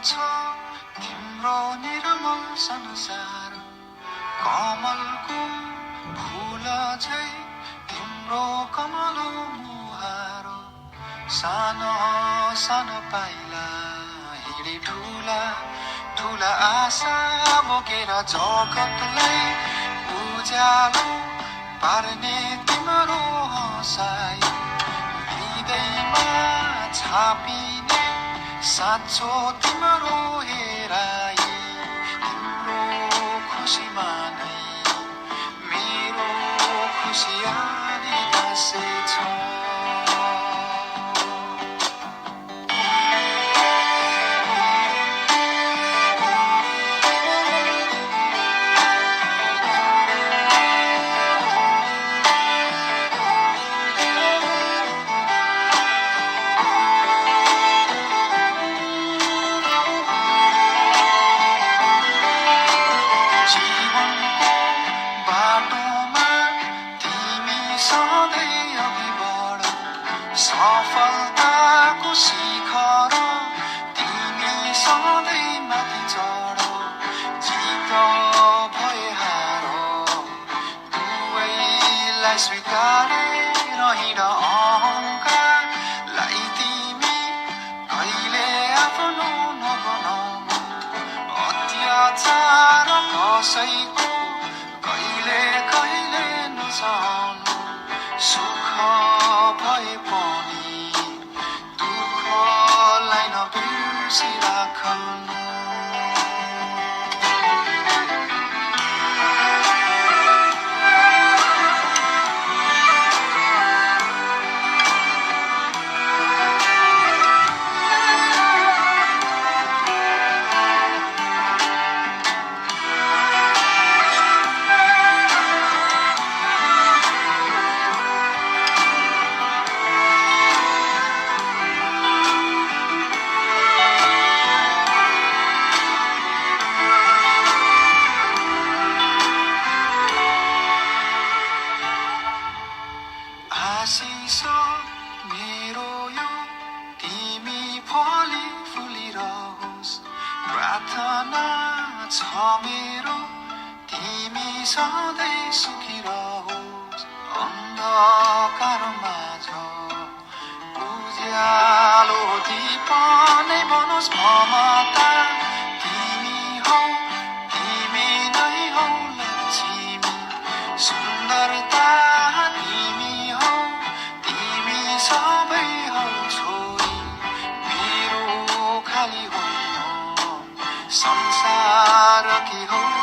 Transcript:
छ तिम्रो निर्मल संसार कमलको फूल झै तिम्रो कमलो मुहार सानो सानो पाइला हिँडी ठुला ठुला आशा बोकेर जगतलाई उज्यालो पार्ने तिम्रो हँसाइ हृदयमा छापिने साँचो तिम्रो हेराइ तिम्रो खुसीमा नै मेरो खुसी आदि बसेछ सफलताको शिखर तिमी सधैँ माथि चढ जित भए हार दुवैलाई स्वीकारेर हिँड अहङ्कारलाई तिमी कहिले आफ्नो नबनाउनु अत्याचार कसैको कहिले कहिले नसहनु सुख भए पनि दुःखलाई नबिर्सिराखनु आशिष मेरो यो तिमी फली फुलिरहोस् प्रार्थना छ मेरो तिमी सधैँ सुखी रहोस् अन्धकारमाझ उज्यालो दीप नै बनोस् ममता तिमी हौ तिमी नै हौ लक्ष्मी सुन्दरता सबै हौ छोरी मेरो खाली होइन संसार कि हौ